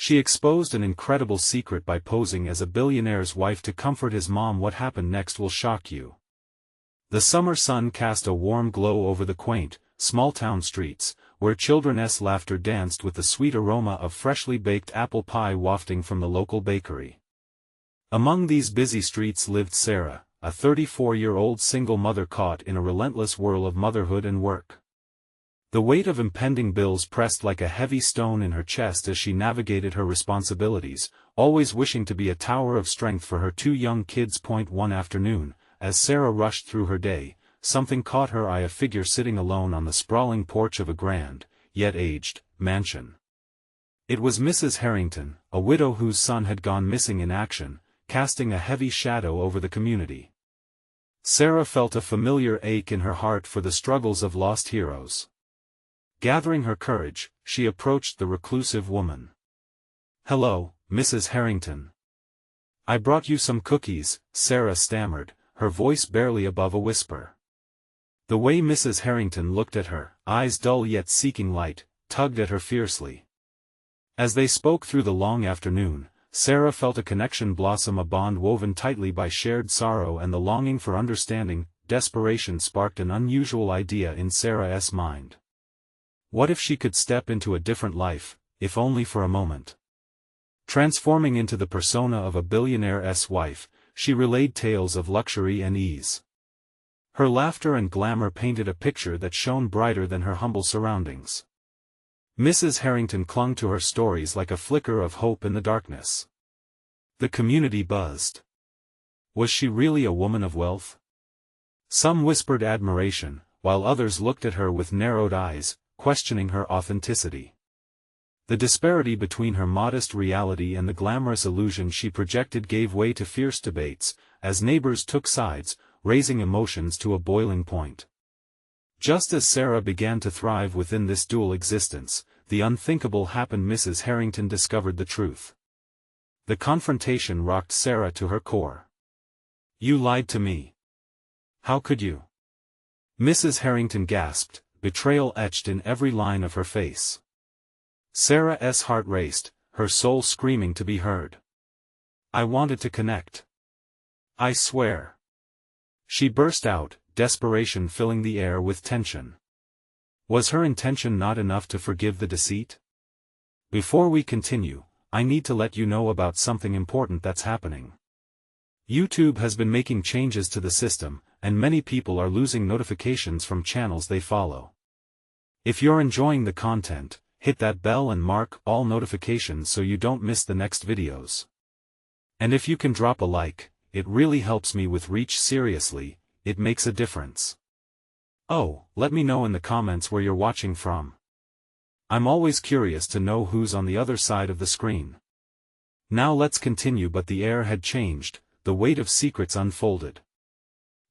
She exposed an incredible secret by posing as a billionaire's wife to comfort his mom. What happened next will shock you. The summer sun cast a warm glow over the quaint, small-town streets, where children's laughter danced with the sweet aroma of freshly baked apple pie wafting from the local bakery. Among these busy streets lived Sarah, a 34-year-old single mother caught in a relentless whirl of motherhood and work. The weight of impending bills pressed like a heavy stone in her chest as she navigated her responsibilities, always wishing to be a tower of strength for her two young kids. One afternoon, as Sarah rushed through her day, something caught her eye: a figure sitting alone on the sprawling porch of a grand, yet aged, mansion. It was Mrs. Harrington, a widow whose son had gone missing in action, casting a heavy shadow over the community. Sarah felt a familiar ache in her heart for the struggles of lost heroes. Gathering her courage, she approached the reclusive woman. "Hello, Mrs. Harrington. I brought you some cookies," Sarah stammered, her voice barely above a whisper. The way Mrs. Harrington looked at her, eyes dull yet seeking light, tugged at her fiercely. As they spoke through the long afternoon, Sarah felt a connection blossom, a bond woven tightly by shared sorrow and the longing for understanding. Desperation sparked an unusual idea in Sarah's mind. What if she could step into a different life, if only for a moment? Transforming into the persona of a billionaire's wife, she relayed tales of luxury and ease. Her laughter and glamour painted a picture that shone brighter than her humble surroundings. Mrs. Harrington clung to her stories like a flicker of hope in the darkness. The community buzzed. Was she really a woman of wealth? Some whispered admiration, while others looked at her with narrowed eyes, questioning her authenticity. The disparity between her modest reality and the glamorous illusion she projected gave way to fierce debates, as neighbors took sides, raising emotions to a boiling point. Just as Sarah began to thrive within this dual existence, the unthinkable happened. Mrs. Harrington discovered the truth. The confrontation rocked Sarah to her core. "You lied to me. How could you?" Mrs. Harrington gasped, betrayal etched in every line of her face. Sarah's heart raced, her soul screaming to be heard. "I wanted to connect. I swear." She burst out, desperation filling the air with tension. Was her intention not enough to forgive the deceit? "Before we continue, I need to let you know about something important that's happening. YouTube has been making changes to the system, and many people are losing notifications from channels they follow. If you're enjoying the content, hit that bell and mark all notifications so you don't miss the next videos. And if you can drop a like, it really helps me with reach. Seriously, it makes a difference. Oh, let me know in the comments where you're watching from. I'm always curious to know who's on the other side of the screen. Now let's continue. But the air had changed, the weight of secrets unfolded.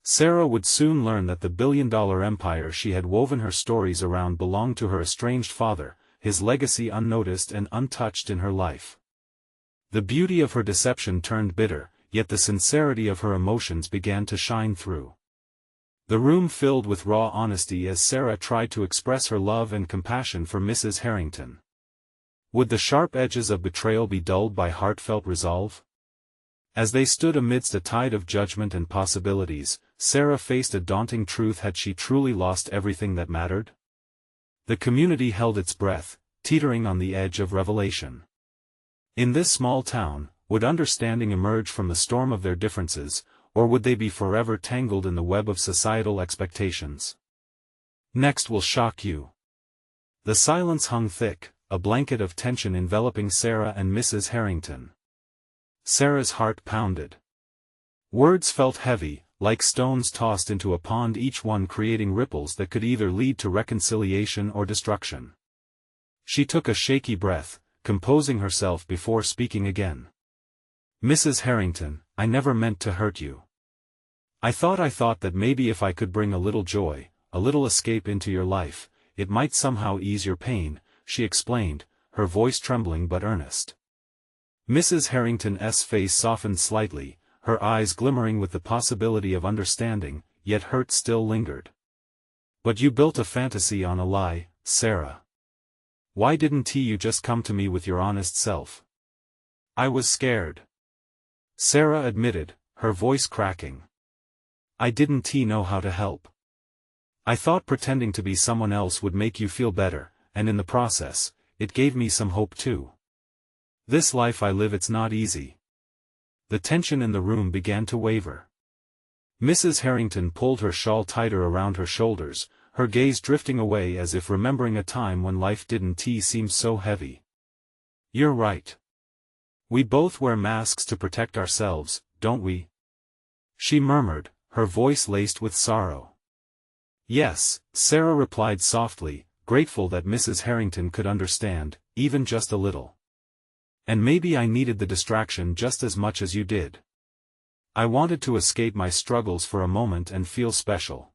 Sarah would soon learn that the billion-dollar empire she had woven her stories around belonged to her estranged father, his legacy unnoticed and untouched in her life. The beauty of her deception turned bitter, yet the sincerity of her emotions began to shine through. The room filled with raw honesty as Sarah tried to express her love and compassion for Mrs. Harrington. Would the sharp edges of betrayal be dulled by heartfelt resolve? As they stood amidst a tide of judgment and possibilities, Sarah faced a daunting truth: had she truly lost everything that mattered? The community held its breath, teetering on the edge of revelation. In this small town, would understanding emerge from the storm of their differences, or would they be forever tangled in the web of societal expectations? Next will shock you. The silence hung thick, a blanket of tension enveloping Sarah and Mrs. Harrington. Sarah's heart pounded. Words felt heavy, like stones tossed into a pond, each one creating ripples that could either lead to reconciliation or destruction. She took a shaky breath, composing herself before speaking again. "Mrs. Harrington, I never meant to hurt you. I thought that maybe if I could bring a little joy, a little escape into your life, it might somehow ease your pain," she explained, her voice trembling but earnest. Mrs. Harrington's face softened slightly, her eyes glimmering with the possibility of understanding, yet hurt still lingered. "But you built a fantasy on a lie, Sarah. Why didn't you just come to me with your honest self? I was scared. Sarah admitted, her voice cracking. I didn't know how to help. I thought pretending to be someone else would make you feel better, and in the process, it gave me some hope too. This life I live, it's not easy. The tension in the room began to waver. Mrs. Harrington pulled her shawl tighter around her shoulders, her gaze drifting away as if remembering a time when life didn't seem so heavy. You're right. We both wear masks to protect ourselves, don't we? She murmured, her voice laced with sorrow. Yes, Sarah replied softly, grateful that Mrs. Harrington could understand, even just a little. And maybe I needed the distraction just as much as you did. I wanted to escape my struggles for a moment and feel special.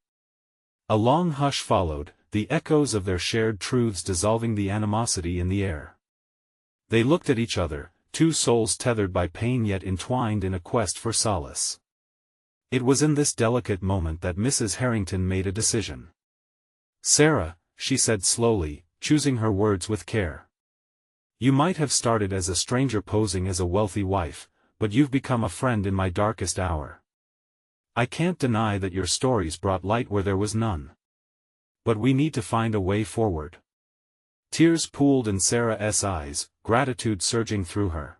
A long hush followed, the echoes of their shared truths dissolving the animosity in the air. They looked at each other, two souls tethered by pain yet entwined in a quest for solace. It was in this delicate moment that Mrs. Harrington made a decision. Sarah, she said slowly, choosing her words with care. You might have started as a stranger posing as a wealthy wife, but you've become a friend in my darkest hour. I can't deny that your stories brought light where there was none. But we need to find a way forward. Tears pooled in Sarah's eyes, gratitude surging through her.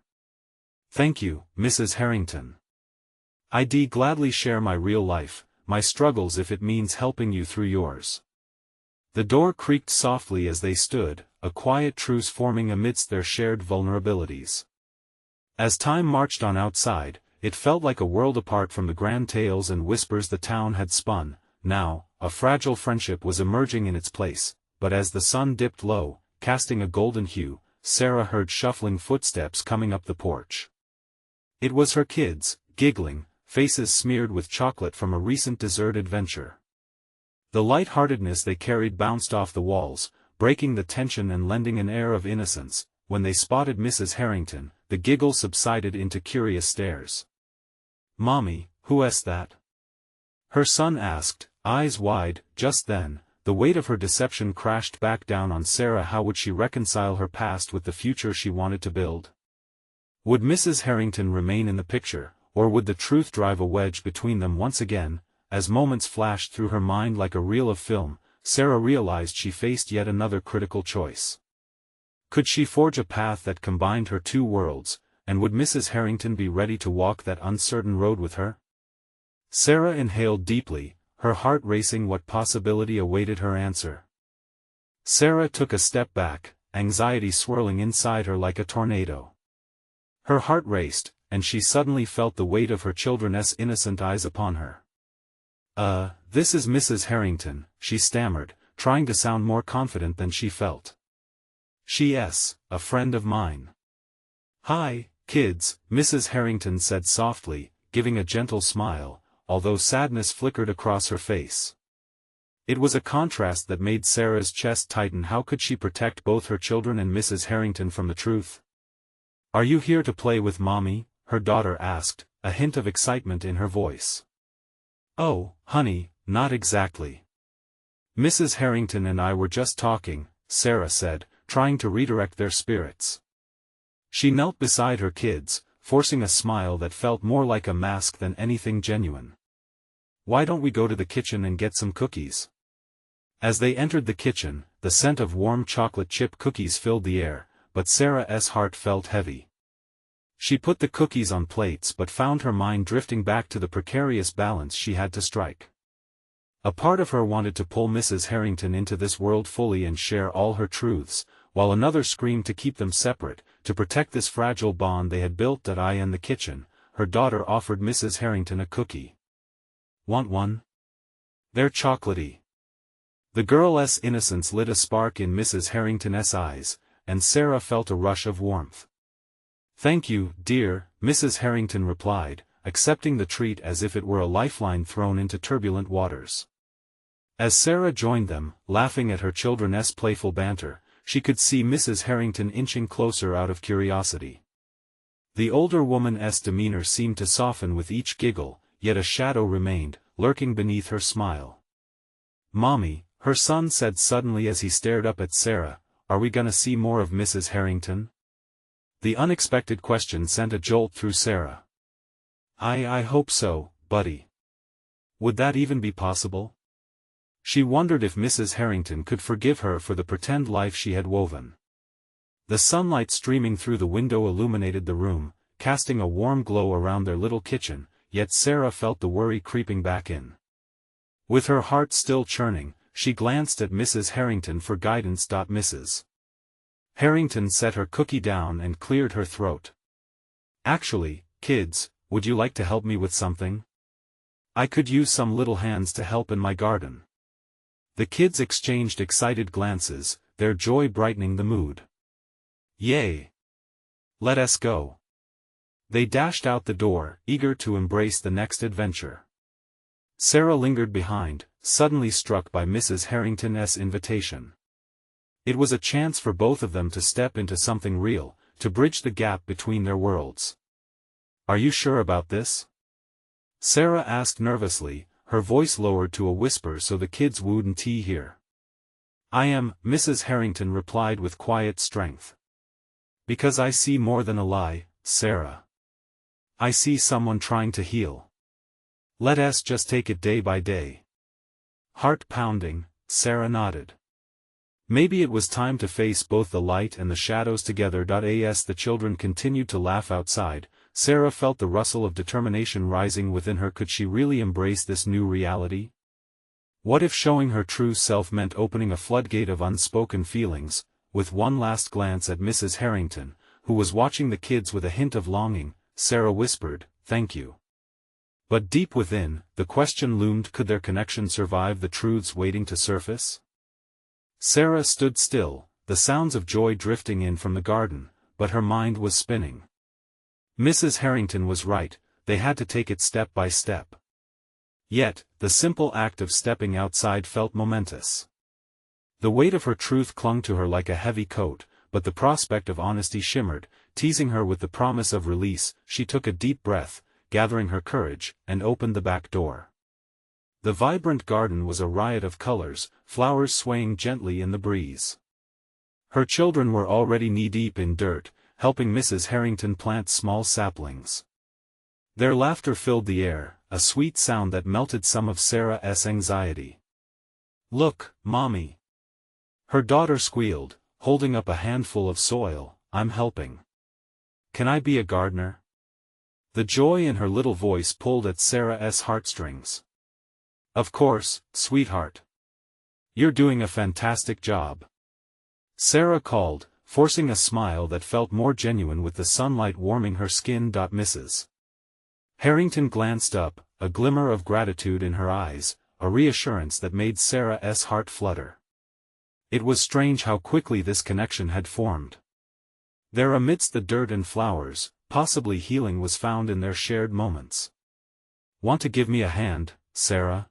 Thank you, Mrs. Harrington. I'd gladly share my real life, my struggles if it means helping you through yours. The door creaked softly as they stood, a quiet truce forming amidst their shared vulnerabilities. As time marched on outside, it felt like a world apart from the grand tales and whispers the town had spun. Now, a fragile friendship was emerging in its place, but as the sun dipped low, casting a golden hue, Sarah heard shuffling footsteps coming up the porch. It was her kids, giggling, faces smeared with chocolate from a recent dessert adventure. The light-heartedness they carried bounced off the walls, breaking the tension and lending an air of innocence. When they spotted Mrs. Harrington, the giggle subsided into curious stares. Mommy, who's that? Her son asked, eyes wide. Just then, the weight of her deception crashed back down on Sarah. How would she reconcile her past with the future she wanted to build? Would Mrs. Harrington remain in the picture, or would the truth drive a wedge between them once again? As moments flashed through her mind like a reel of film, Sarah realized she faced yet another critical choice. Could she forge a path that combined her two worlds, and would Mrs. Harrington be ready to walk that uncertain road with her? Sarah inhaled deeply, her heart racing. What possibility awaited her answer? Sarah took a step back, anxiety swirling inside her like a tornado. Her heart raced, and she suddenly felt the weight of her children's innocent eyes upon her. This is Mrs. Harrington, she stammered, trying to sound more confident than she felt. She's a friend of mine. Hi, kids, Mrs. Harrington said softly, giving a gentle smile, although sadness flickered across her face. It was a contrast that made Sarah's chest tighten. How could she protect both her children and Mrs. Harrington from the truth? Are you here to play with Mommy? Her daughter asked, a hint of excitement in her voice. Oh, honey, not exactly. Mrs. Harrington and I were just talking, Sarah said, trying to redirect their spirits. She knelt beside her kids, forcing a smile that felt more like a mask than anything genuine. Why don't we go to the kitchen and get some cookies? As they entered the kitchen, the scent of warm chocolate chip cookies filled the air, but Sarah's heart felt heavy. She put the cookies on plates but found her mind drifting back to the precarious balance she had to strike. A part of her wanted to pull Mrs. Harrington into this world fully and share all her truths, while another screamed to keep them separate, to protect this fragile bond they had built. In the kitchen, her daughter offered Mrs. Harrington a cookie. Want one? They're chocolatey. The girl's innocence lit a spark in Mrs. Harrington's eyes, and Sarah felt a rush of warmth. Thank you, dear, Mrs. Harrington replied, accepting the treat as if it were a lifeline thrown into turbulent waters. As Sarah joined them, laughing at her children's playful banter, she could see Mrs. Harrington inching closer out of curiosity. The older woman's demeanor seemed to soften with each giggle, yet a shadow remained, lurking beneath her smile. Mommy, her son said suddenly as he stared up at Sarah, are we gonna see more of Mrs. Harrington? The unexpected question sent a jolt through Sarah. I hope so, buddy. Would that even be possible? She wondered if Mrs. Harrington could forgive her for the pretend life she had woven. The sunlight streaming through the window illuminated the room, casting a warm glow around their little kitchen, yet Sarah felt the worry creeping back in. With her heart still churning, she glanced at Mrs. Harrington for guidance. Mrs. Harrington set her cookie down and cleared her throat. Actually, kids, would you like to help me with something? I could use some little hands to help in my garden. The kids exchanged excited glances, their joy brightening the mood. Yay! Let us go. They dashed out the door, eager to embrace the next adventure. Sarah lingered behind, suddenly struck by Mrs. Harrington's invitation. It was a chance for both of them to step into something real, to bridge the gap between their worlds. Are you sure about this? Sarah asked nervously, her voice lowered to a whisper so the kids wouldn't hear. I am, Mrs. Harrington replied with quiet strength. Because I see more than a lie, Sarah. I see someone trying to heal. Let us just take it day by day. Heart pounding, Sarah nodded. Maybe it was time to face both the light and the shadows together. As the children continued to laugh outside, Sarah felt the rustle of determination rising within her. Could she really embrace this new reality? What if showing her true self meant opening a floodgate of unspoken feelings? With one last glance at Mrs. Harrington, who was watching the kids with a hint of longing, Sarah whispered, "Thank you." But deep within, the question loomed: could their connection survive the truths waiting to surface? Sarah stood still, the sounds of joy drifting in from the garden, but her mind was spinning. Mrs. Harrington was right, they had to take it step by step. Yet, the simple act of stepping outside felt momentous. The weight of her truth clung to her like a heavy coat, but the prospect of honesty shimmered, teasing her with the promise of release. She took a deep breath, gathering her courage, and opened the back door. The vibrant garden was a riot of colors, flowers swaying gently in the breeze. Her children were already knee-deep in dirt, helping Mrs. Harrington plant small saplings. Their laughter filled the air, a sweet sound that melted some of Sarah's anxiety. "Look, Mommy!" Her daughter squealed, holding up a handful of soil. "I'm helping. Can I be a gardener?" The joy in her little voice pulled at Sarah's heartstrings. "Of course, sweetheart. You're doing a fantastic job," Sarah called, forcing a smile that felt more genuine with the sunlight warming her skin. Mrs. Harrington glanced up, a glimmer of gratitude in her eyes, a reassurance that made Sarah's heart flutter. It was strange how quickly this connection had formed. There amidst the dirt and flowers, possibly healing was found in their shared moments. "Want to give me a hand, Sarah?"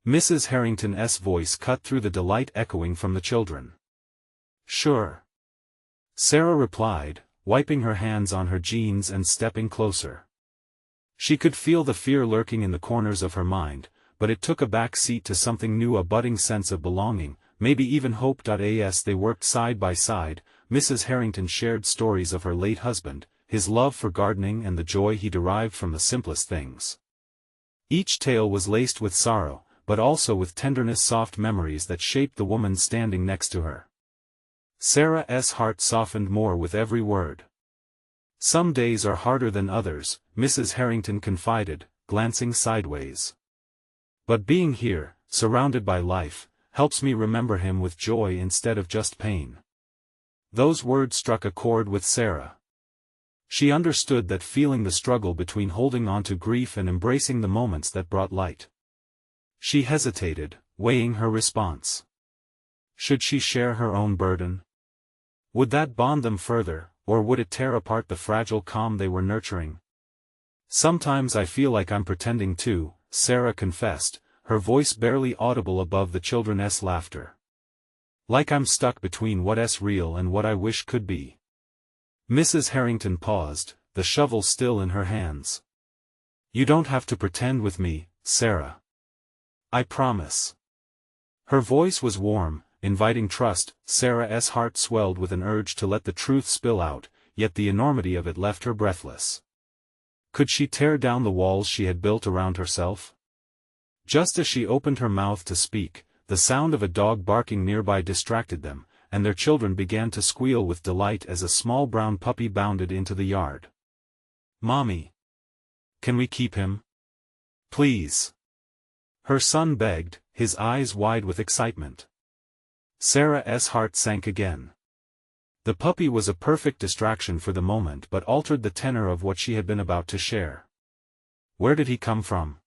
Mrs. Harrington's voice cut through the delight echoing from the children. "Sure," Sarah replied, wiping her hands on her jeans and stepping closer. She could feel the fear lurking in the corners of her mind, but it took a back seat to something new, a budding sense of belonging, maybe even hope. As they worked side by side, Mrs. Harrington shared stories of her late husband, his love for gardening and the joy he derived from the simplest things. Each tale was laced with sorrow, but also with tenderness, soft memories that shaped the woman standing next to her. Sarah's heart softened more with every word. "Some days are harder than others," Mrs. Harrington confided, glancing sideways. "But being here, surrounded by life, helps me remember him with joy instead of just pain." Those words struck a chord with Sarah. She understood that feeling, the struggle between holding on to grief and embracing the moments that brought light. She hesitated, weighing her response. Should she share her own burden? Would that bond them further, or would it tear apart the fragile calm they were nurturing? "Sometimes I feel like I'm pretending too," Sarah confessed, her voice barely audible above the children's laughter. "Like I'm stuck between what's real and what I wish could be." Mrs. Harrington paused, the shovel still in her hands. "You don't have to pretend with me, Sarah. I promise." Her voice was warm, inviting trust. Sarah's heart swelled with an urge to let the truth spill out, yet the enormity of it left her breathless. Could she tear down the walls she had built around herself? Just as she opened her mouth to speak, the sound of a dog barking nearby distracted them, and their children began to squeal with delight as a small brown puppy bounded into the yard. "Mommy! Can we keep him? Please!" her son begged, his eyes wide with excitement. Sarah's heart sank again. The puppy was a perfect distraction for the moment but altered the tenor of what she had been about to share. "Where did he come from?"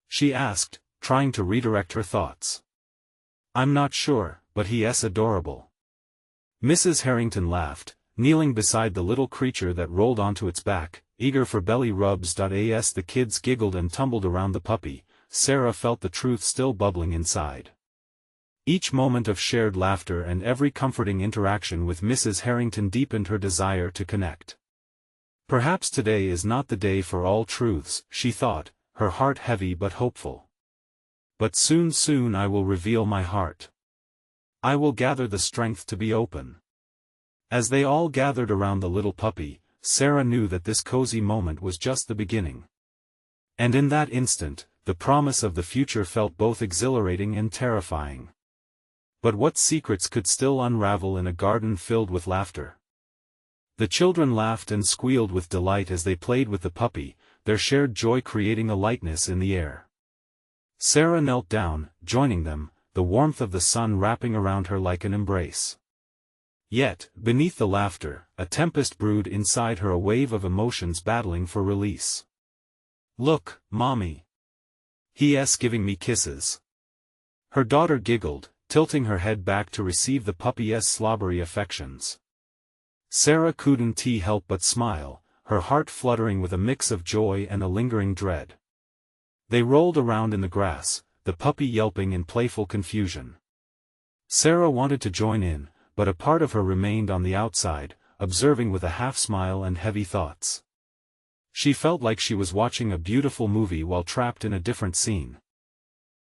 she asked, trying to redirect her thoughts. "I'm not sure, but he's adorable." Mrs. Harrington laughed, kneeling beside the little creature that rolled onto its back, eager for belly rubs. As the kids giggled and tumbled around the puppy, Sarah felt the truth still bubbling inside. Each moment of shared laughter and every comforting interaction with Mrs. Harrington deepened her desire to connect. Perhaps today is not the day for all truths, she thought, her heart heavy but hopeful. But soon I will reveal my heart. I will gather the strength to be open. As they all gathered around the little puppy, Sarah knew that this cozy moment was just the beginning. And in that instant, the promise of the future felt both exhilarating and terrifying. But what secrets could still unravel in a garden filled with laughter? The children laughed and squealed with delight as they played with the puppy, their shared joy creating a lightness in the air. Sarah knelt down, joining them, the warmth of the sun wrapping around her like an embrace. Yet, beneath the laughter, a tempest brewed inside her, a wave of emotions battling for release. "Look, Mommy. He's giving me kisses." Her daughter giggled, tilting her head back to receive the puppy's slobbery affections. Sarah couldn't help but smile, her heart fluttering with a mix of joy and a lingering dread. They rolled around in the grass, the puppy yelping in playful confusion. Sarah wanted to join in, but a part of her remained on the outside, observing with a half-smile and heavy thoughts. She felt like she was watching a beautiful movie while trapped in a different scene.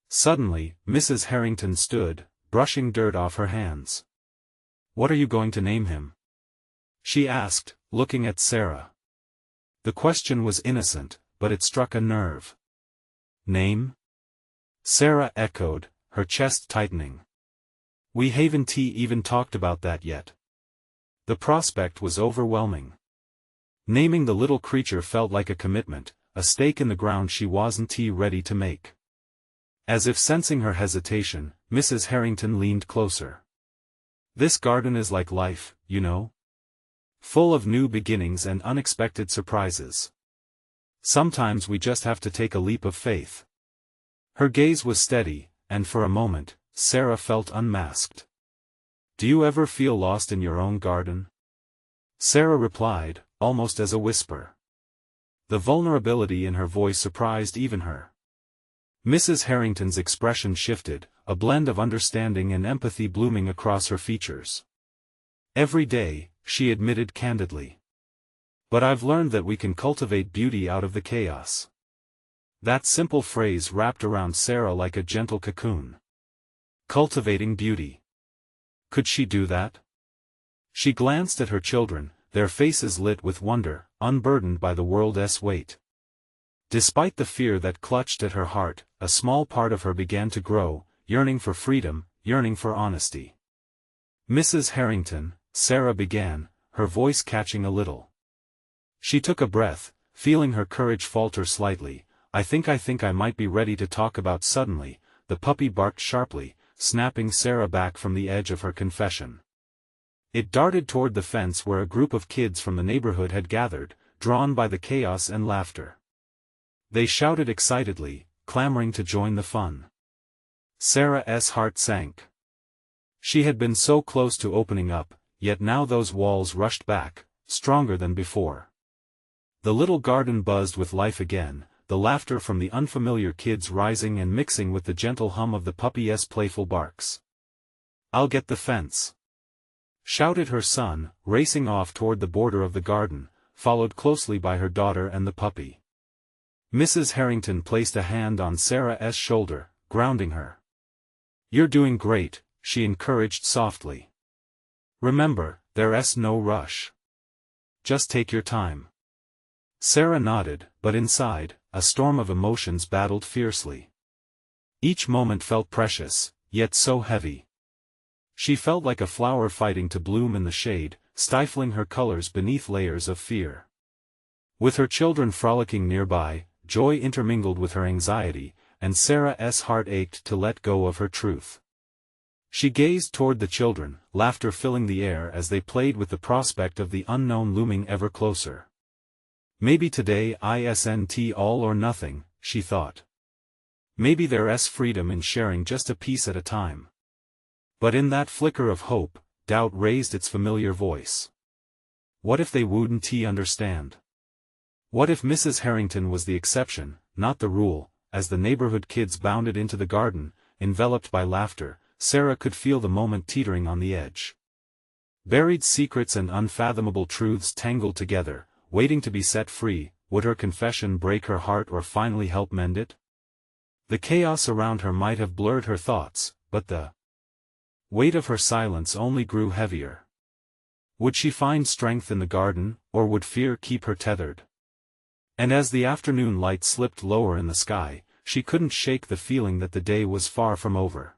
Suddenly, Mrs. Harrington stood, brushing dirt off her hands. "What are you going to name him?" she asked, looking at Sarah. The question was innocent, but it struck a nerve. "Name?" Sarah echoed, her chest tightening. "We haven't even talked about that yet." The prospect was overwhelming. Naming the little creature felt like a commitment, a stake in the ground she wasn't ready to make. As if sensing her hesitation, Mrs. Harrington leaned closer. "This garden is like life, you know? Full of new beginnings and unexpected surprises. Sometimes we just have to take a leap of faith." Her gaze was steady, and for a moment, Sarah felt unmasked. "Do you ever feel lost in your own garden?" Sarah replied, almost as a whisper. The vulnerability in her voice surprised even her. Mrs. Harrington's expression shifted, a blend of understanding and empathy blooming across her features. "Every day," she admitted candidly. "But I've learned that we can cultivate beauty out of the chaos." That simple phrase wrapped around Sarah like a gentle cocoon. Cultivating beauty. Could she do that? She glanced at her children, their faces lit with wonder, unburdened by the world's weight. Despite the fear that clutched at her heart, a small part of her began to grow, yearning for freedom, yearning for honesty. "Mrs. Harrington," Sarah began, her voice catching a little. She took a breath, feeling her courage falter slightly. I think I might be ready to talk about." Suddenly, the puppy barked sharply, snapping Sarah back from the edge of her confession. It darted toward the fence where a group of kids from the neighborhood had gathered, drawn by the chaos and laughter. They shouted excitedly, clamoring to join the fun. Sarah's heart sank. She had been so close to opening up, yet now those walls rushed back, stronger than before. The little garden buzzed with life again, the laughter from the unfamiliar kids rising and mixing with the gentle hum of the puppy's playful barks. "I'll get the fence!" shouted her son, racing off toward the border of the garden, followed closely by her daughter and the puppy. Mrs. Harrington placed a hand on Sarah's shoulder, grounding her. "You're doing great," she encouraged softly. Remember, there's no rush. Just take your time. Sarah nodded, but inside, a storm of emotions battled fiercely. Each moment felt precious, yet so heavy. She felt like a flower fighting to bloom in the shade, stifling her colors beneath layers of fear. With her children frolicking nearby, joy intermingled with her anxiety, and Sarah's heart ached to let go of her truth. She gazed toward the children, laughter filling the air as they played with the prospect of the unknown looming ever closer. Maybe today isn't all or nothing, she thought. Maybe there's freedom in sharing just a piece at a time. But in that flicker of hope, doubt raised its familiar voice. What if they wouldn't understand? What if Mrs. Harrington was the exception, not the rule? As the neighborhood kids bounded into the garden, enveloped by laughter, Sarah could feel the moment teetering on the edge. Buried secrets and unfathomable truths tangled together, waiting to be set free. Would her confession break her heart or finally help mend it? The chaos around her might have blurred her thoughts, but the weight of her silence only grew heavier. Would she find strength in the garden, or would fear keep her tethered? And as the afternoon light slipped lower in the sky, she couldn't shake the feeling that the day was far from over.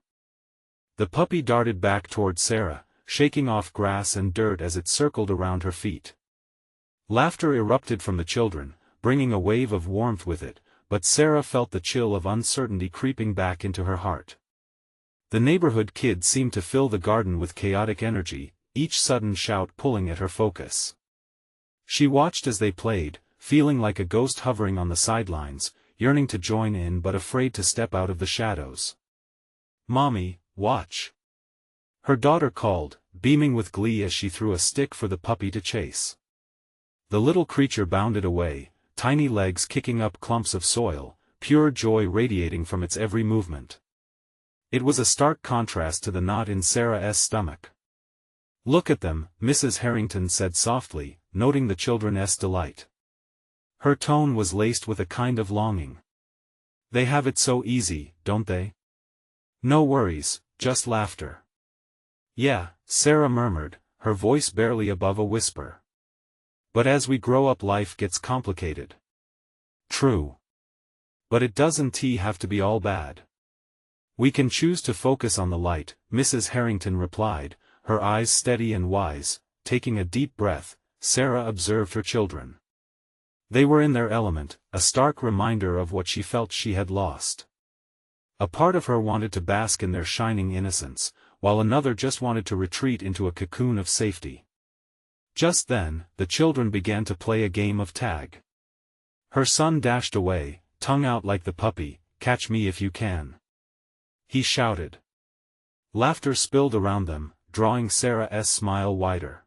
The puppy darted back toward Sarah, shaking off grass and dirt as it circled around her feet. Laughter erupted from the children, bringing a wave of warmth with it, but Sarah felt the chill of uncertainty creeping back into her heart. The neighborhood kids seemed to fill the garden with chaotic energy, each sudden shout pulling at her focus. She watched as they played, feeling like a ghost hovering on the sidelines, yearning to join in but afraid to step out of the shadows. "Mommy, watch!" her daughter called, beaming with glee as she threw a stick for the puppy to chase. The little creature bounded away, tiny legs kicking up clumps of soil, pure joy radiating from its every movement. It was a stark contrast to the knot in Sarah's stomach. "Look at them," Mrs. Harrington said softly, noting the children's delight. Her tone was laced with a kind of longing. "They have it so easy, don't they? No worries, just laughter." "Yeah," Sarah murmured, her voice barely above a whisper. "But as we grow up life gets complicated." "True. But it doesn't have to be all bad. We can choose to focus on the light," Mrs. Harrington replied, her eyes steady and wise. Taking a deep breath, Sarah observed her children. They were in their element, a stark reminder of what she felt she had lost. A part of her wanted to bask in their shining innocence, while another just wanted to retreat into a cocoon of safety. Just then, the children began to play a game of tag. Her son dashed away, tongue out like the puppy, "Catch me if you can," he shouted. Laughter spilled around them, drawing Sarah's smile wider.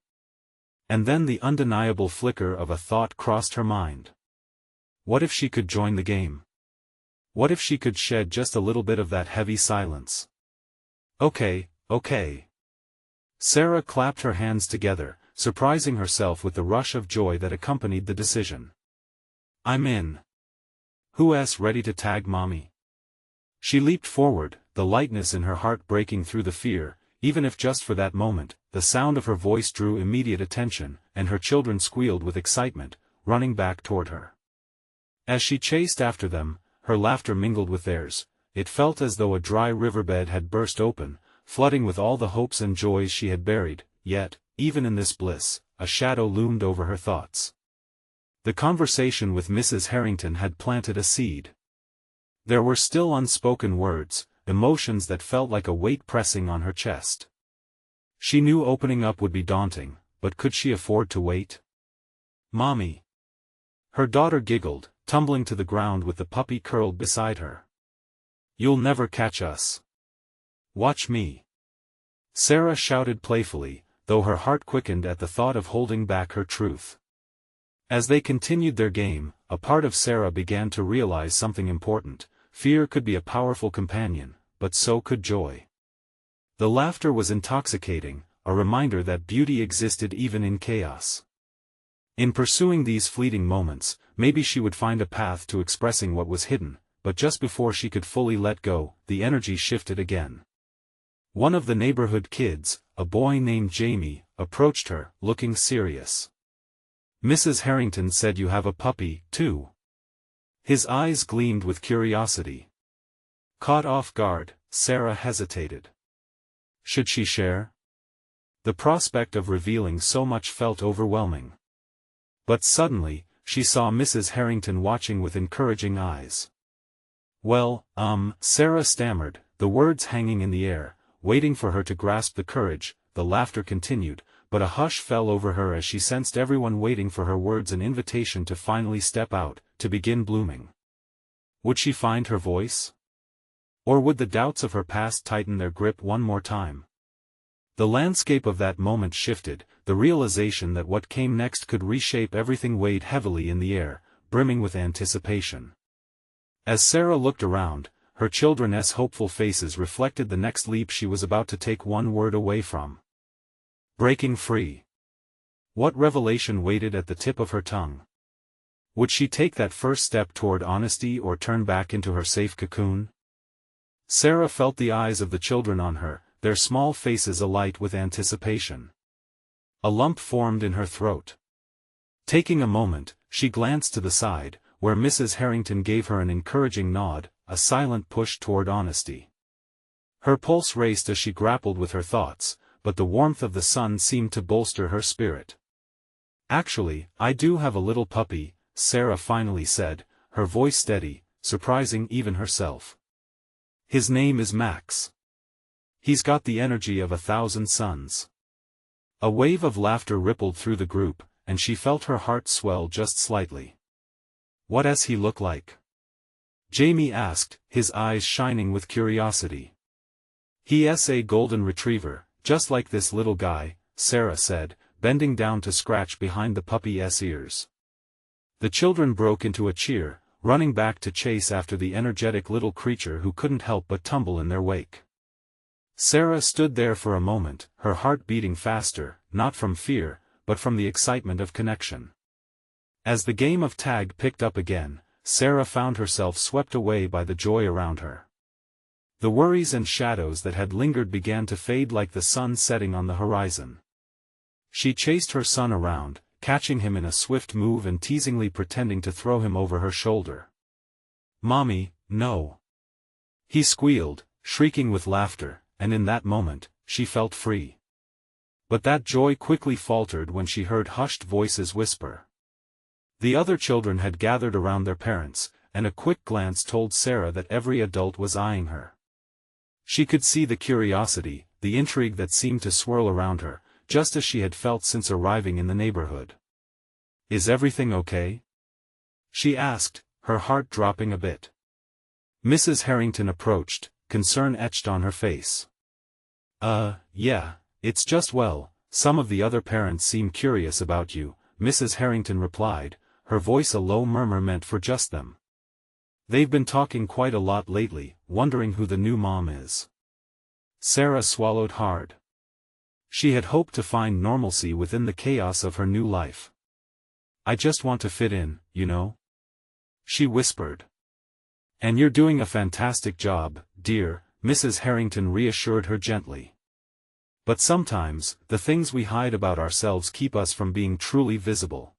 And then the undeniable flicker of a thought crossed her mind. What if she could join the game? What if she could shed just a little bit of that heavy silence? Okay. Sarah clapped her hands together, surprising herself with the rush of joy that accompanied the decision. "I'm in. Who's ready to tag mommy?" She leaped forward, the lightness in her heart breaking through the fear. Even if just for that moment, the sound of her voice drew immediate attention, and her children squealed with excitement, running back toward her. As she chased after them, her laughter mingled with theirs. It felt as though a dry riverbed had burst open, flooding with all the hopes and joys she had buried. Yet, even in this bliss, a shadow loomed over her thoughts. The conversation with Mrs. Harrington had planted a seed. There were still unspoken words, emotions that felt like a weight pressing on her chest. She knew opening up would be daunting, but could she afford to wait? "Mommy." Her daughter giggled, tumbling to the ground with the puppy curled beside her. "You'll never catch us. Watch me." Sarah shouted playfully, though her heart quickened at the thought of holding back her truth. As they continued their game, a part of Sarah began to realize something important. Fear could be a powerful companion, but so could joy. The laughter was intoxicating, a reminder that beauty existed even in chaos. In pursuing these fleeting moments, maybe she would find a path to expressing what was hidden, but just before she could fully let go, the energy shifted again. One of the neighborhood kids, a boy named Jamie, approached her, looking serious. "Mrs. Harrington said you have a puppy, too." His eyes gleamed with curiosity. Caught off guard, Sarah hesitated. Should she share? The prospect of revealing so much felt overwhelming. But suddenly, she saw Mrs. Harrington watching with encouraging eyes. "Well, Sarah stammered, the words hanging in the air, waiting for her to grasp the courage. The laughter continued, but a hush fell over her as she sensed everyone waiting for her words, an invitation to finally step out, to begin blooming. Would she find her voice? Or would the doubts of her past tighten their grip one more time? The landscape of that moment shifted, the realization that what came next could reshape everything weighed heavily in the air, brimming with anticipation. As Sarah looked around, her children's hopeful faces reflected the next leap she was about to take, one word away from breaking free. What revelation waited at the tip of her tongue? Would she take that first step toward honesty or turn back into her safe cocoon? Sarah felt the eyes of the children on her, their small faces alight with anticipation. A lump formed in her throat. Taking a moment, she glanced to the side, where Mrs. Harrington gave her an encouraging nod, a silent push toward honesty. Her pulse raced as she grappled with her thoughts, but the warmth of the sun seemed to bolster her spirit. "Actually, I do have a little puppy," Sarah finally said, her voice steady, surprising even herself. "His name is Max. He's got the energy of 1,000 suns." A wave of laughter rippled through the group, and she felt her heart swell just slightly. "What does he look like?" Jamie asked, his eyes shining with curiosity. "He's a golden retriever, just like this little guy," Sarah said, bending down to scratch behind the puppy's ears. The children broke into a cheer, running back to chase after the energetic little creature who couldn't help but tumble in their wake. Sarah stood there for a moment, her heart beating faster, not from fear, but from the excitement of connection. As the game of tag picked up again, Sarah found herself swept away by the joy around her. The worries and shadows that had lingered began to fade like the sun setting on the horizon. She chased her son around, catching him in a swift move and teasingly pretending to throw him over her shoulder. "Mommy, no!" He squealed, shrieking with laughter, and in that moment, she felt free. But that joy quickly faltered when she heard hushed voices whisper. The other children had gathered around their parents, and a quick glance told Sarah that every adult was eyeing her. She could see the curiosity, the intrigue that seemed to swirl around her, just as she had felt since arriving in the neighborhood. "Is everything okay?" she asked, her heart dropping a bit. Mrs. Harrington approached, concern etched on her face. Yeah, it's just well, some of the other parents seem curious about you," Mrs. Harrington replied, her voice a low murmur meant for just them. "They've been talking quite a lot lately, wondering who the new mom is." Sarah swallowed hard. She had hoped to find normalcy within the chaos of her new life. "I just want to fit in, you know," she whispered. "And you're doing a fantastic job, dear," Mrs. Harrington reassured her gently. "But sometimes, the things we hide about ourselves keep us from being truly visible.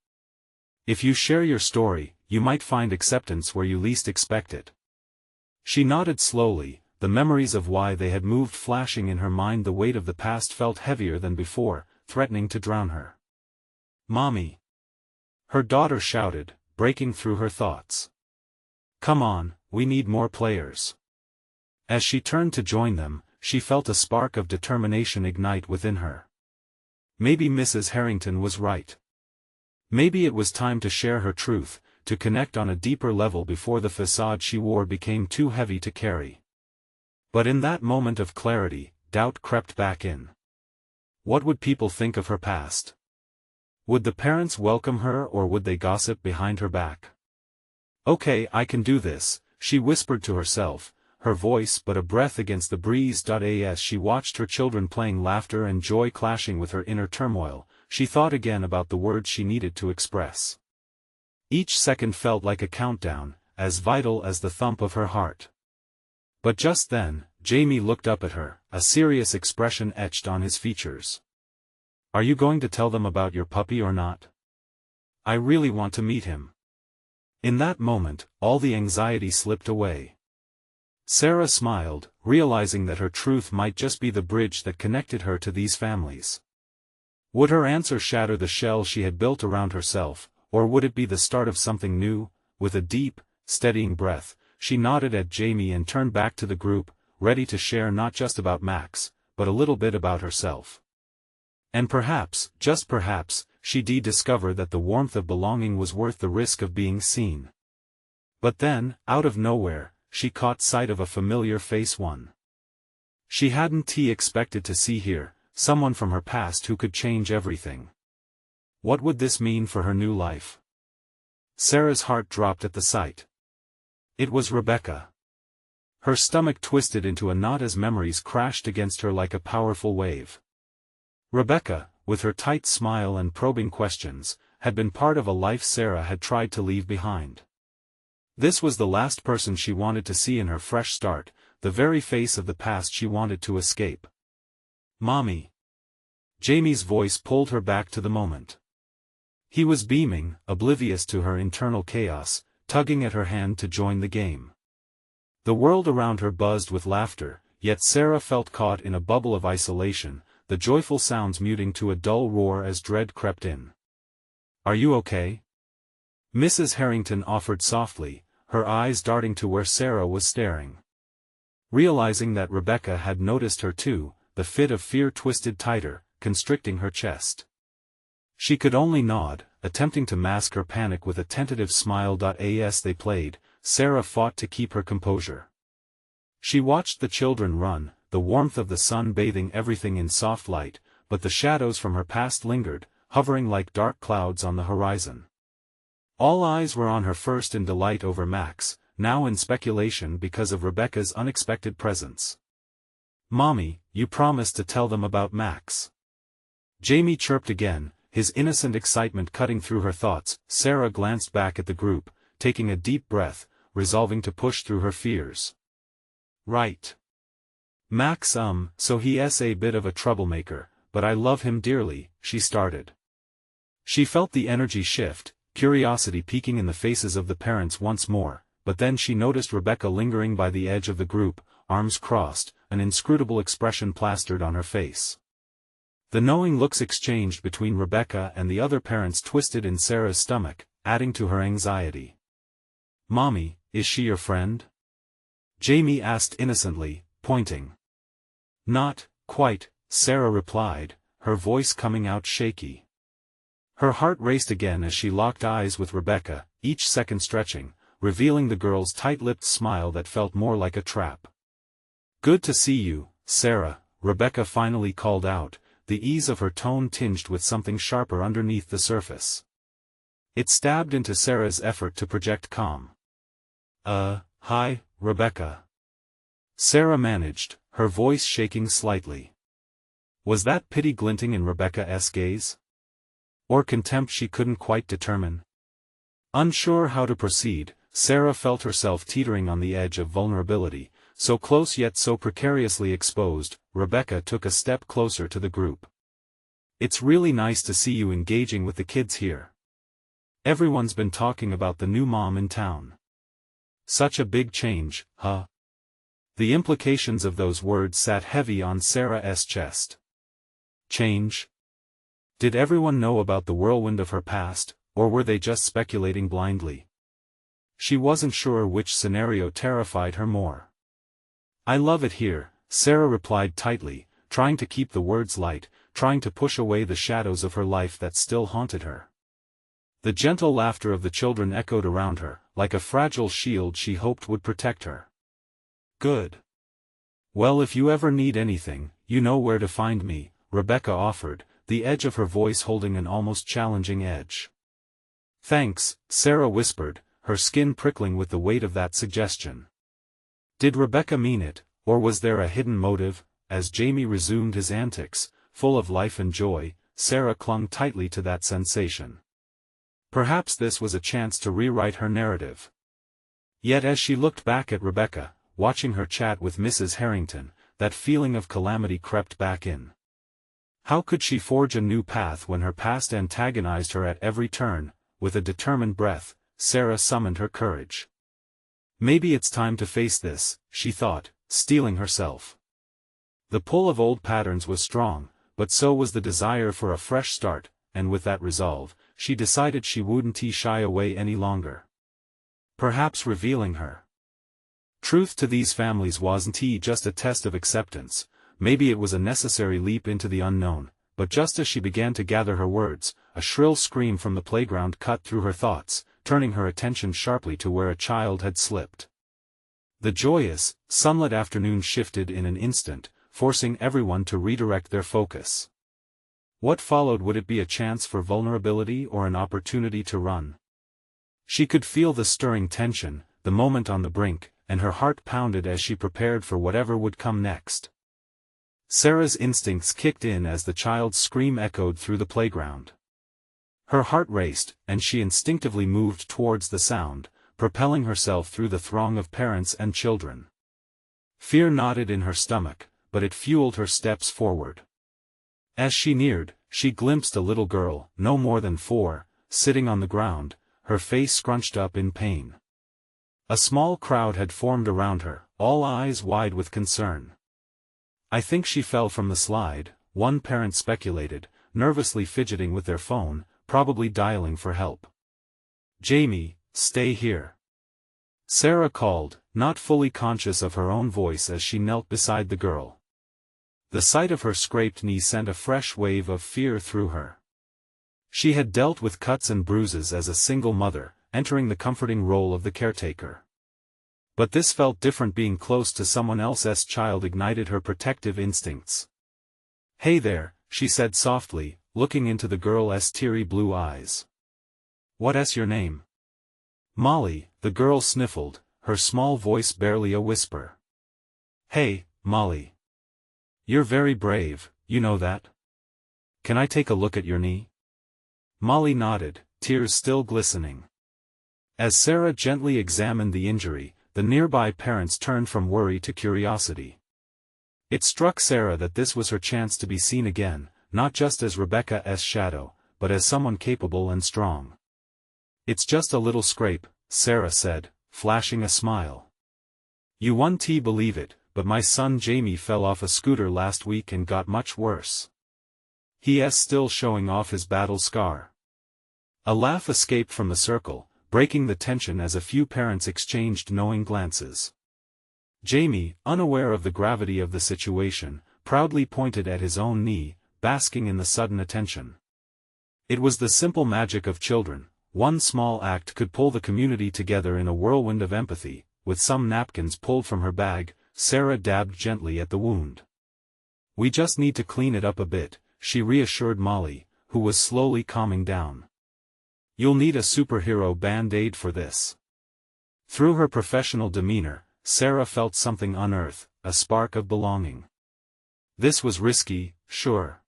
If you share your story, you might find acceptance where you least expect it." She nodded slowly, the memories of why they had moved flashing in her mind. The weight of the past felt heavier than before, threatening to drown her. "Mommy!" her daughter shouted, breaking through her thoughts. "Come on, we need more players." As she turned to join them, she felt a spark of determination ignite within her. Maybe Mrs. Harrington was right. Maybe it was time to share her truth, to connect on a deeper level before the facade she wore became too heavy to carry. But in that moment of clarity, doubt crept back in. What would people think of her past? Would the parents welcome her or would they gossip behind her back? "Okay, I can do this," she whispered to herself, her voice but a breath against the breeze. As she watched her children playing, laughter and joy clashing with her inner turmoil, she thought again about the words she needed to express. Each second felt like a countdown, as vital as the thump of her heart. But just then, Jamie looked up at her, a serious expression etched on his features. "Are you going to tell them about your puppy or not? I really want to meet him." In that moment, all the anxiety slipped away. Sarah smiled, realizing that her truth might just be the bridge that connected her to these families. Would her answer shatter the shell she had built around herself, or would it be the start of something new? With a deep, steadying breath, she nodded at Jamie and turned back to the group, ready to share not just about Max, but a little bit about herself. And perhaps, just perhaps, she'd discover that the warmth of belonging was worth the risk of being seen. But then, out of nowhere, she caught sight of a familiar face. One she hadn't expected to see here, someone from her past who could change everything. What would this mean for her new life? Sarah's heart dropped at the sight. It was Rebecca. Her stomach twisted into a knot as memories crashed against her like a powerful wave. Rebecca, with her tight smile and probing questions, had been part of a life Sarah had tried to leave behind. This was the last person she wanted to see in her fresh start, the very face of the past she wanted to escape. "Mommy." Jamie's voice pulled her back to the moment. He was beaming, oblivious to her internal chaos, tugging at her hand to join the game. The world around her buzzed with laughter, yet Sarah felt caught in a bubble of isolation, the joyful sounds muting to a dull roar as dread crept in. "Are you okay?" Mrs. Harrington offered softly, her eyes darting to where Sarah was staring. Realizing that Rebecca had noticed her too, the fit of fear twisted tighter, constricting her chest. She could only nod, attempting to mask her panic with a tentative smile. As they played, Sarah fought to keep her composure. She watched the children run, the warmth of the sun bathing everything in soft light, but the shadows from her past lingered, hovering like dark clouds on the horizon. All eyes were on her, first in delight over Max, now in speculation because of Rebecca's unexpected presence. "Mommy, you promised to tell them about Max." Jamie chirped again, his innocent excitement cutting through her thoughts. Sarah glanced back at the group, taking a deep breath, resolving to push through her fears. "Right. Max, so he's a bit of a troublemaker, but I love him dearly," she started. She felt the energy shift, curiosity peeking in the faces of the parents once more, but then she noticed Rebecca lingering by the edge of the group, arms crossed, an inscrutable expression plastered on her face. The knowing looks exchanged between Rebecca and the other parents twisted in Sarah's stomach, adding to her anxiety. "Mommy, is she your friend?" Jamie asked innocently, pointing. "Not quite," Sarah replied, her voice coming out shaky. Her heart raced again as she locked eyes with Rebecca, each second stretching, revealing the girl's tight-lipped smile that felt more like a trap. "Good to see you, Sarah," Rebecca finally called out, the ease of her tone tinged with something sharper underneath the surface. It stabbed into Sarah's effort to project calm. Hi, Rebecca." Sarah managed, her voice shaking slightly. Was that pity glinting in Rebecca's gaze? Or contempt she couldn't quite determine? Unsure how to proceed, Sarah felt herself teetering on the edge of vulnerability, so close yet so precariously exposed. Rebecca took a step closer to the group. "It's really nice to see you engaging with the kids here. Everyone's been talking about the new mom in town. Such a big change, huh?" The implications of those words sat heavy on Sarah's chest. Change? Did everyone know about the whirlwind of her past, or were they just speculating blindly? She wasn't sure which scenario terrified her more. "I love it here," Sarah replied tightly, trying to keep the words light, trying to push away the shadows of her life that still haunted her. The gentle laughter of the children echoed around her, like a fragile shield she hoped would protect her. "Good. Well, if you ever need anything, you know where to find me," Rebecca offered, the edge of her voice holding an almost challenging edge. "Thanks," Sarah whispered, her skin prickling with the weight of that suggestion. Did Rebecca mean it, or was there a hidden motive? As Jamie resumed his antics, full of life and joy, Sarah clung tightly to that sensation. Perhaps this was a chance to rewrite her narrative. Yet as she looked back at Rebecca, watching her chat with Mrs. Harrington, that feeling of calamity crept back in. How could she forge a new path when her past antagonized her at every turn? With a determined breath, Sarah summoned her courage. Maybe it's time to face this, she thought, steeling herself. The pull of old patterns was strong, but so was the desire for a fresh start, and with that resolve, she decided she wouldn't shy away any longer. Perhaps revealing her truth to these families wasn't just a test of acceptance, maybe it was a necessary leap into the unknown. But just as she began to gather her words, a shrill scream from the playground cut through her thoughts, turning her attention sharply to where a child had slipped. The joyous, sunlit afternoon shifted in an instant, forcing everyone to redirect their focus. What followed? Would it be a chance for vulnerability or an opportunity to run? She could feel the stirring tension, the moment on the brink, and her heart pounded as she prepared for whatever would come next. Sarah's instincts kicked in as the child's scream echoed through the playground. Her heart raced, and she instinctively moved towards the sound, propelling herself through the throng of parents and children. Fear knotted in her stomach, but it fueled her steps forward. As she neared, she glimpsed a little girl, no more than 4, sitting on the ground, her face scrunched up in pain. A small crowd had formed around her, all eyes wide with concern. "I think she fell from the slide," one parent speculated, nervously fidgeting with their phone, probably dialing for help. "Jamie, stay here," Sarah called, not fully conscious of her own voice as she knelt beside the girl. The sight of her scraped knee sent a fresh wave of fear through her. She had dealt with cuts and bruises as a single mother, entering the comforting role of the caretaker. But this felt different. Being close to someone else's child ignited her protective instincts. "Hey there," she said softly, looking into the girl's teary blue eyes. "What's your name?" "Molly," the girl sniffled, her small voice barely a whisper. "Hey, Molly. You're very brave, you know that? Can I take a look at your knee?" Molly nodded, tears still glistening. As Sarah gently examined the injury, the nearby parents turned from worry to curiosity. It struck Sarah that this was her chance to be seen again, not just as Rebecca's shadow, but as someone capable and strong. "It's just a little scrape," Sarah said, flashing a smile. "You won't believe it, but my son Jamie fell off a scooter last week and got much worse. He's still showing off his battle scar." A laugh escaped from the circle, breaking the tension as a few parents exchanged knowing glances. Jamie, unaware of the gravity of the situation, proudly pointed at his own knee, basking in the sudden attention. It was the simple magic of children. One small act could pull the community together in a whirlwind of empathy. With some napkins pulled from her bag, Sarah dabbed gently at the wound. "We just need to clean it up a bit," she reassured Molly, who was slowly calming down. "You'll need a superhero band-aid for this." Through her professional demeanor, Sarah felt something unearth, a spark of belonging. This was risky, sure.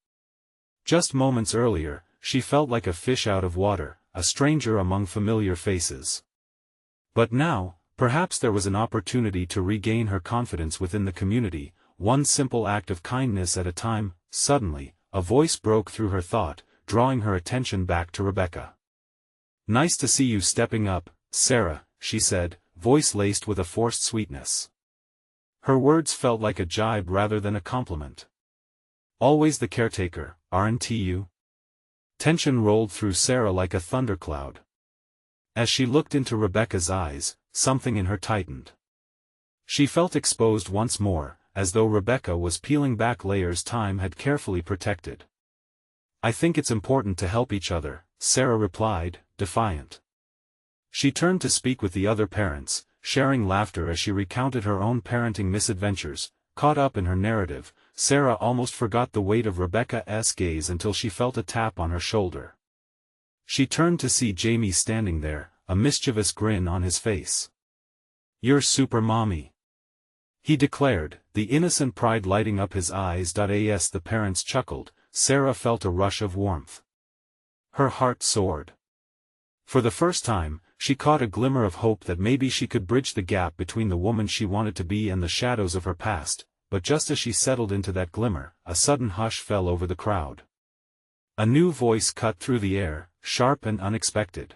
Just moments earlier, she felt like a fish out of water, a stranger among familiar faces. But now, perhaps there was an opportunity to regain her confidence within the community, one simple act of kindness at a time. Suddenly, a voice broke through her thought, drawing her attention back to Rebecca. "Nice to see you stepping up, Sarah," she said, voice laced with a forced sweetness. Her words felt like a jibe rather than a compliment. "Always the caretaker, aren't you?" Tension rolled through Sarah like a thundercloud. As she looked into Rebecca's eyes, something in her tightened. She felt exposed once more, as though Rebecca was peeling back layers time had carefully protected. "I think it's important to help each other," Sarah replied, defiant. She turned to speak with the other parents, sharing laughter as she recounted her own parenting misadventures. Caught up in her narrative, Sarah almost forgot the weight of Rebecca's gaze until she felt a tap on her shoulder. She turned to see Jamie standing there, a mischievous grin on his face. "You're super mommy," he declared, the innocent pride lighting up his eyes. As the parents chuckled, Sarah felt a rush of warmth. Her heart soared. For the first time, she caught a glimmer of hope that maybe she could bridge the gap between the woman she wanted to be and the shadows of her past. but just as she settled into that glimmer, a sudden hush fell over the crowd. A new voice cut through the air, sharp and unexpected.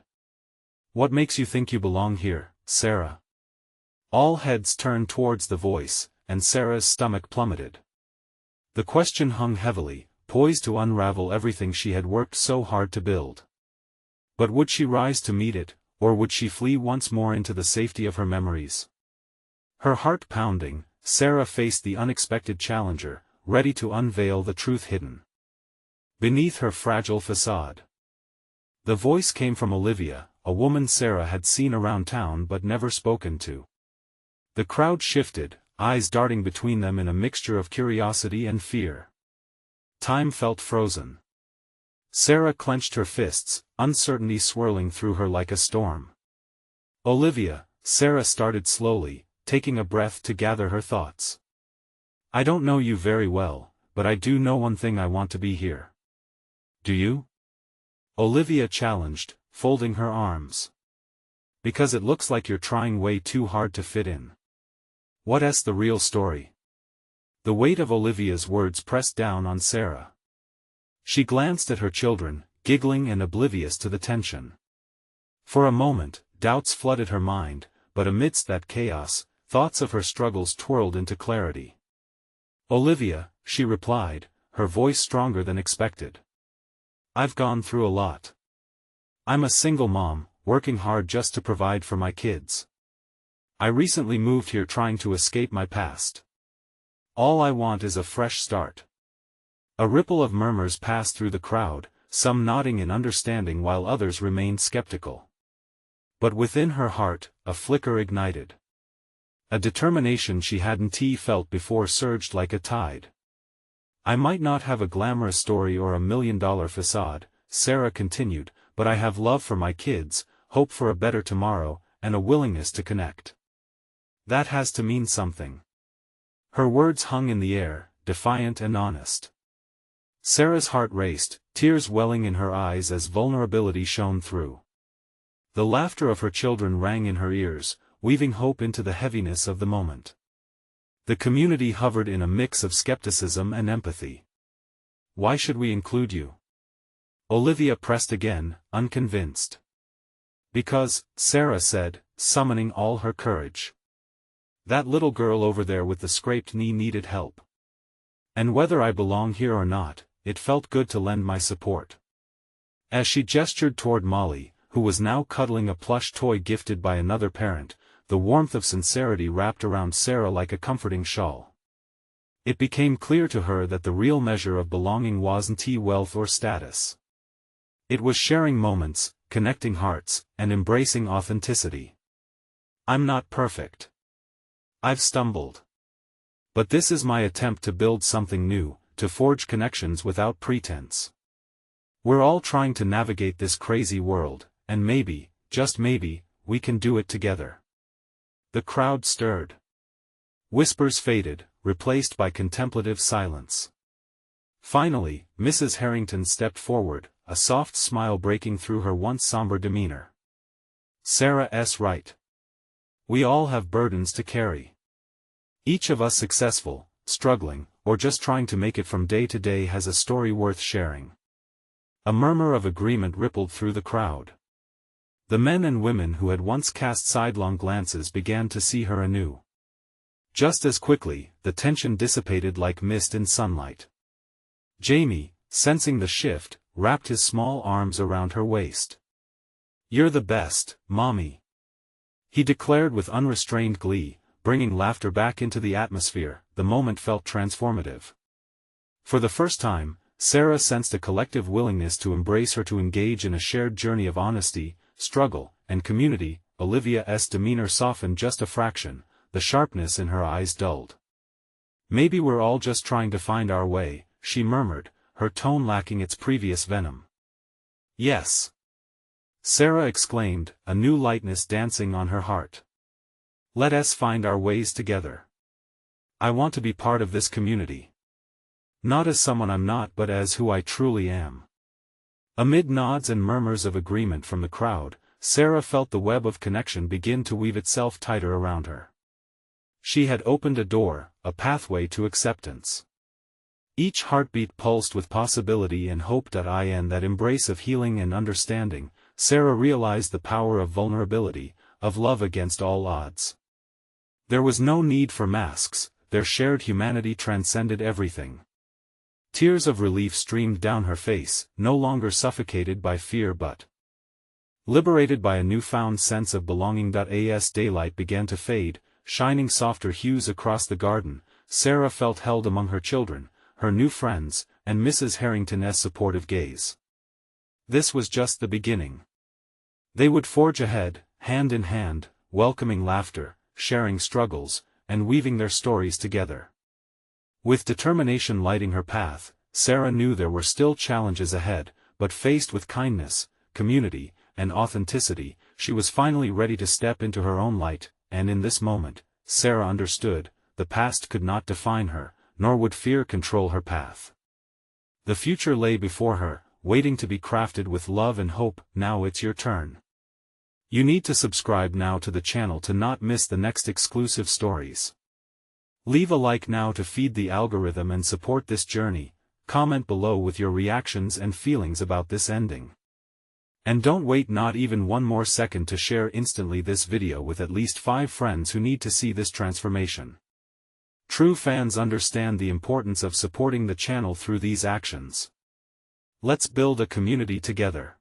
"What makes you think you belong here, Sarah?" All heads turned towards the voice, and Sarah's stomach plummeted. The question hung heavily, poised to unravel everything she had worked so hard to build. But would she rise to meet it, or would she flee once more into the safety of her memories? Her heart pounding, Sarah faced the unexpected challenger, ready to unveil the truth hidden beneath her fragile facade. The voice came from Olivia, a woman Sarah had seen around town but never spoken to. The crowd shifted, eyes darting between them in a mixture of curiosity and fear. Time felt frozen. Sarah clenched her fists, uncertainty swirling through her like a storm. "Olivia," Sarah started slowly, taking a breath to gather her thoughts. "I don't know you very well, but I do know one thing: I want to be here." "Do you?" Olivia challenged, folding her arms. "Because it looks like you're trying way too hard to fit in." "What's the real story?" The weight of Olivia's words pressed down on Sarah. She glanced at her children, giggling and oblivious to the tension. For a moment, doubts flooded her mind, but amidst that chaos, thoughts of her struggles twirled into clarity. "Olivia," she replied, her voice stronger than expected. "I've gone through a lot. I'm a single mom, working hard just to provide for my kids. I recently moved here trying to escape my past. All I want is a fresh start." A ripple of murmurs passed through the crowd, some nodding in understanding while others remained skeptical. But within her heart, a flicker ignited. A determination she hadn't felt before surged like a tide. "I might not have a glamorous story or $1 million facade," Sarah continued, "but I have love for my kids, hope for a better tomorrow, and a willingness to connect. That has to mean something." Her words hung in the air, defiant and honest. Sarah's heart raced, tears welling in her eyes as vulnerability shone through. The laughter of her children rang in her ears, weaving hope into the heaviness of the moment. The community hovered in a mix of skepticism and empathy. "Why should we include you?" Olivia pressed again, unconvinced. "Because," Sarah said, summoning all her courage. "That little girl over there with the scraped knee needed help. And whether I belong here or not, it felt good to lend my support." As she gestured toward Molly, who was now cuddling a plush toy gifted by another parent, the warmth of sincerity wrapped around Sarah like a comforting shawl. It became clear to her that the real measure of belonging wasn't wealth or status. It was sharing moments, connecting hearts, and embracing authenticity. "I'm not perfect. I've stumbled. But this is my attempt to build something new, to forge connections without pretense. We're all trying to navigate this crazy world, and maybe, just maybe, we can do it together." The crowd stirred. Whispers faded, replaced by contemplative silence. Finally, Mrs. Harrington stepped forward, a soft smile breaking through her once somber demeanor. "Sarah's right. We all have burdens to carry. Each of us successful, struggling, or just trying to make it from day to day has a story worth sharing." A murmur of agreement rippled through the crowd. The men and women who had once cast sidelong glances began to see her anew. Just as quickly, the tension dissipated like mist in sunlight. Jamie, sensing the shift, wrapped his small arms around her waist. "You're the best, Mommy," he declared with unrestrained glee, bringing laughter back into the atmosphere. The moment felt transformative. For the first time, Sarah sensed a collective willingness to embrace her, to engage in a shared journey of honesty, struggle, and community. Olivia's demeanor softened just a fraction, the sharpness in her eyes dulled. "Maybe we're all just trying to find our way," she murmured, her tone lacking its previous venom. "Yes," Sarah exclaimed, a new lightness dancing on her heart. "Let us find our ways together. I want to be part of this community. Not as someone I'm not, but as who I truly am." Amid nods and murmurs of agreement from the crowd, Sarah felt the web of connection begin to weave itself tighter around her. She had opened a door, a pathway to acceptance. Each heartbeat pulsed with possibility and hope. In that embrace of healing and understanding, Sarah realized the power of vulnerability, of love against all odds. There was no need for masks, their shared humanity transcended everything. Tears of relief streamed down her face, no longer suffocated by fear but liberated by a newfound sense of belonging. As daylight began to fade, shining softer hues across the garden, Sarah felt held among her children, her new friends, and Mrs. Harrington's supportive gaze. This was just the beginning. They would forge ahead, hand in hand, welcoming laughter, sharing struggles, and weaving their stories together. With determination lighting her path, Sarah knew there were still challenges ahead, but faced with kindness, community, and authenticity, she was finally ready to step into her own light. And in this moment, Sarah understood, the past could not define her, nor would fear control her path. The future lay before her, waiting to be crafted with love and hope. Now it's your turn. You need to subscribe now to the channel to not miss the next exclusive stories. Leave a like now to feed the algorithm and support this journey. Comment below with your reactions and feelings about this ending. And don't wait not even one more second to share instantly this video with at least 5 friends who need to see this transformation. True fans understand the importance of supporting the channel through these actions. Let's build a community together.